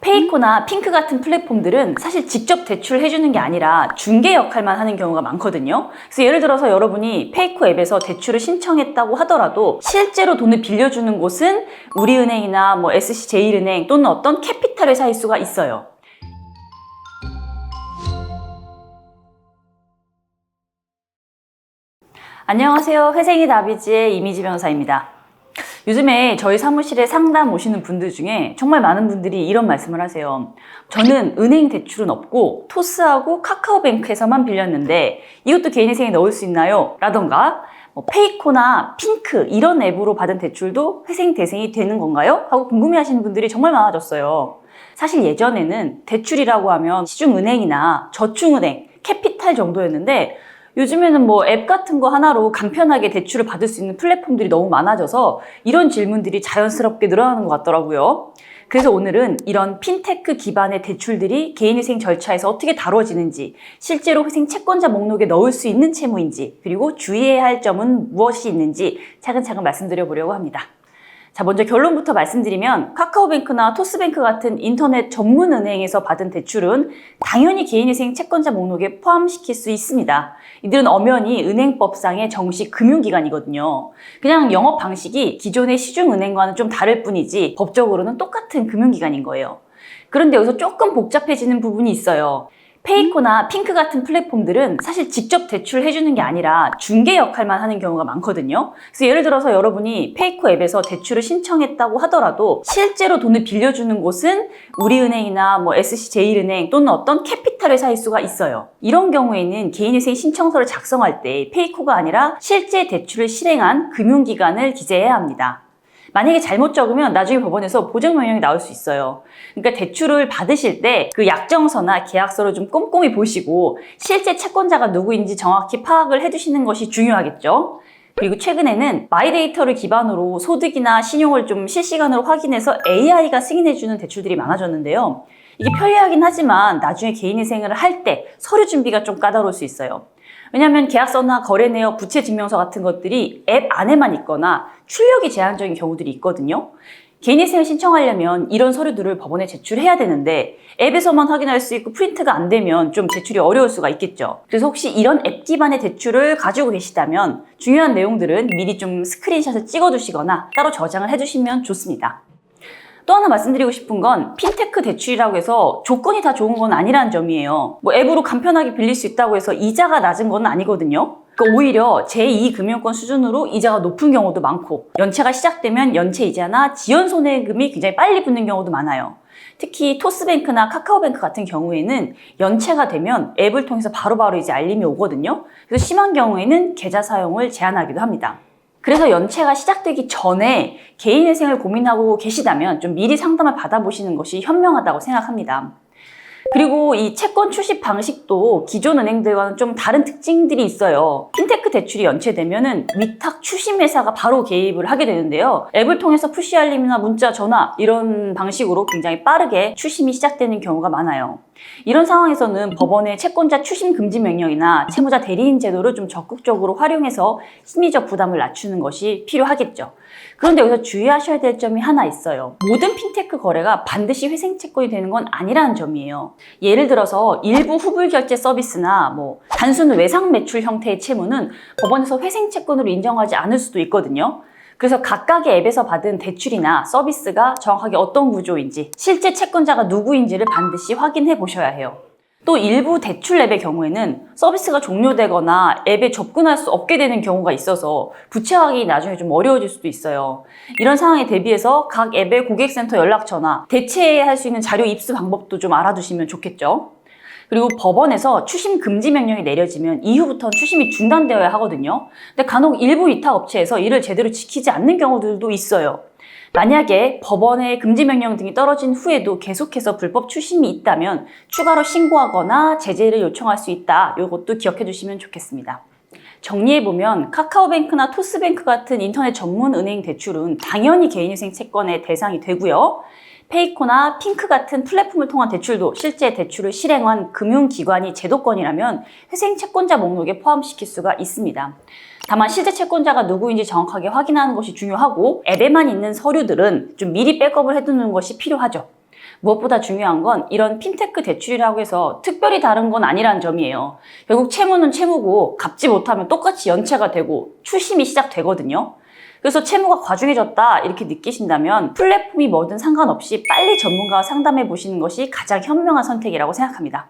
페이코나 핑크 같은 플랫폼들은 사실 직접 대출해주는 게 아니라 중개 역할만 하는 경우가 많거든요. 그래서 예를 들어서 여러분이 페이코 앱에서 대출을 신청했다고 하더라도 실제로 돈을 빌려주는 곳은 우리은행이나 SC제일은행 또는 어떤 캐피탈 회사일 수가 있어요. 안녕하세요. 회생이 다비지의 이미지 변호사입니다. 요즘에 저희 사무실에 상담 오시는 분들 중에 정말 많은 분들이 이런 말씀을 하세요. 저는 은행 대출은 없고 토스하고 카카오뱅크에서만 빌렸는데 이것도 개인회생에 넣을 수 있나요? 라던가 페이코나 핑크 이런 앱으로 받은 대출도 회생 대상이 되는 건가요? 하고 궁금해하시는 분들이 정말 많아졌어요. 사실 예전에는 대출이라고 하면 시중은행이나 저축은행, 캐피탈 정도였는데 요즘에는 앱 같은 거 하나로 간편하게 대출을 받을 수 있는 플랫폼들이 너무 많아져서 이런 질문들이 자연스럽게 늘어나는 것 같더라고요. 그래서 오늘은 이런 핀테크 기반의 대출들이 개인회생 절차에서 어떻게 다뤄지는지, 실제로 회생 채권자 목록에 넣을 수 있는 채무인지, 그리고 주의해야 할 점은 무엇이 있는지 차근차근 말씀드려 보려고 합니다. 자, 먼저 결론부터 말씀드리면 카카오뱅크나 토스뱅크 같은 인터넷 전문 은행에서 받은 대출은 당연히 개인회생 채권자 목록에 포함시킬 수 있습니다. 이들은 엄연히 은행법상의 정식 금융기관이거든요. 그냥 영업 방식이 기존의 시중은행과는 좀 다를 뿐이지 법적으로는 똑같은 금융기관인 거예요. 그런데 여기서 조금 복잡해지는 부분이 있어요. 페이코나 핑크 같은 플랫폼들은 사실 직접 대출해주는 게 아니라 중개 역할만 하는 경우가 많거든요. 그래서 예를 들어서 여러분이 페이코 앱에서 대출을 신청했다고 하더라도 실제로 돈을 빌려주는 곳은 우리은행이나 SC제일은행 또는 어떤 캐피탈 회사일 수가 있어요. 이런 경우에는 개인회생 신청서를 작성할 때 페이코가 아니라 실제 대출을 실행한 금융기관을 기재해야 합니다. 만약에 잘못 적으면 나중에 법원에서 보증명령이 나올 수 있어요. 그러니까 대출을 받으실 때 그 약정서나 계약서를 좀 꼼꼼히 보시고 실제 채권자가 누구인지 정확히 파악을 해두시는 것이 중요하겠죠. 그리고 최근에는 마이데이터를 기반으로 소득이나 신용을 좀 실시간으로 확인해서 AI가 승인해주는 대출들이 많아졌는데요. 이게 편리하긴 하지만 나중에 개인회생을 할 때 서류 준비가 좀 까다로울 수 있어요. 왜냐하면 계약서나 거래 내역, 부채 증명서 같은 것들이 앱 안에만 있거나 출력이 제한적인 경우들이 있거든요. 개인회생을 신청하려면 이런 서류들을 법원에 제출해야 되는데 앱에서만 확인할 수 있고 프린트가 안 되면 좀 제출이 어려울 수가 있겠죠. 그래서 혹시 이런 앱 기반의 대출을 가지고 계시다면 중요한 내용들은 미리 좀 스크린샷을 찍어두시거나 따로 저장을 해주시면 좋습니다. 또 하나 말씀드리고 싶은 건 핀테크 대출이라고 해서 조건이 다 좋은 건 아니라는 점이에요. 앱으로 간편하게 빌릴 수 있다고 해서 이자가 낮은 건 아니거든요. 그러니까 오히려 제2금융권 수준으로 이자가 높은 경우도 많고 연체가 시작되면 연체 이자나 지연 손해금이 굉장히 빨리 붙는 경우도 많아요. 특히 토스뱅크나 카카오뱅크 같은 경우에는 연체가 되면 앱을 통해서 바로바로 이제 알림이 오거든요. 그래서 심한 경우에는 계좌 사용을 제한하기도 합니다. 그래서 연체가 시작되기 전에 개인회생을 고민하고 계시다면 좀 미리 상담을 받아보시는 것이 현명하다고 생각합니다. 그리고 이 채권 출시 방식도 기존 은행들과는 좀 다른 특징들이 있어요. 핀테크 대출이 연체되면은 위탁 추심 회사가 바로 개입을 하게 되는데요. 앱을 통해서 푸시 알림이나 문자, 전화 이런 방식으로 굉장히 빠르게 추심이 시작되는 경우가 많아요. 이런 상황에서는 법원의 채권자 추심 금지 명령이나 채무자 대리인 제도를 좀 적극적으로 활용해서 심리적 부담을 낮추는 것이 필요하겠죠. 그런데 여기서 주의하셔야 될 점이 하나 있어요. 모든 핀테크 거래가 반드시 회생 채권이 되는 건 아니라는 점이에요. 예를 들어서 일부 후불 결제 서비스나 단순 외상 매출 형태의 채무는 법원에서 회생 채권으로 인정하지 않을 수도 있거든요. 그래서 각각의 앱에서 받은 대출이나 서비스가 정확하게 어떤 구조인지, 실제 채권자가 누구인지를 반드시 확인해 보셔야 해요. 또 일부 대출 앱의 경우에는 서비스가 종료되거나 앱에 접근할 수 없게 되는 경우가 있어서 부채 확인이 나중에 좀 어려워질 수도 있어요. 이런 상황에 대비해서 각 앱의 고객센터 연락처나 대체할 수 있는 자료 입수 방법도 좀 알아두시면 좋겠죠. 그리고 법원에서 추심 금지 명령이 내려지면 이후부터는 추심이 중단되어야 하거든요. 근데 간혹 일부 위탁 업체에서 이를 제대로 지키지 않는 경우들도 있어요. 만약에 법원의 금지 명령 등이 떨어진 후에도 계속해서 불법 추심이 있다면 추가로 신고하거나 제재를 요청할 수 있다. 이것도 기억해 두시면 좋겠습니다. 정리해보면 카카오뱅크나 토스뱅크 같은 인터넷 전문 은행 대출은 당연히 개인회생 채권의 대상이 되고요. 페이코나 핑크 같은 플랫폼을 통한 대출도 실제 대출을 실행한 금융기관이 제도권이라면 회생 채권자 목록에 포함시킬 수가 있습니다. 다만 실제 채권자가 누구인지 정확하게 확인하는 것이 중요하고 앱에만 있는 서류들은 좀 미리 백업을 해두는 것이 필요하죠. 무엇보다 중요한 건 이런 핀테크 대출이라고 해서 특별히 다른 건 아니라는 점이에요. 결국 채무는 채무고 갚지 못하면 똑같이 연체가 되고 추심이 시작되거든요. 그래서 채무가 과중해졌다 이렇게 느끼신다면 플랫폼이 뭐든 상관없이 빨리 전문가와 상담해 보시는 것이 가장 현명한 선택이라고 생각합니다.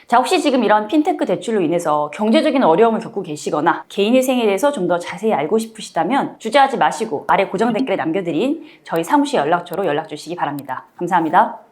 자, 혹시 지금 이런 핀테크 대출로 인해서 경제적인 어려움을 겪고 계시거나 개인의 생에 대해서 좀 더 자세히 알고 싶으시다면 주저하지 마시고 아래 고정 댓글에 남겨드린 저희 사무실 연락처로 연락 주시기 바랍니다. 감사합니다.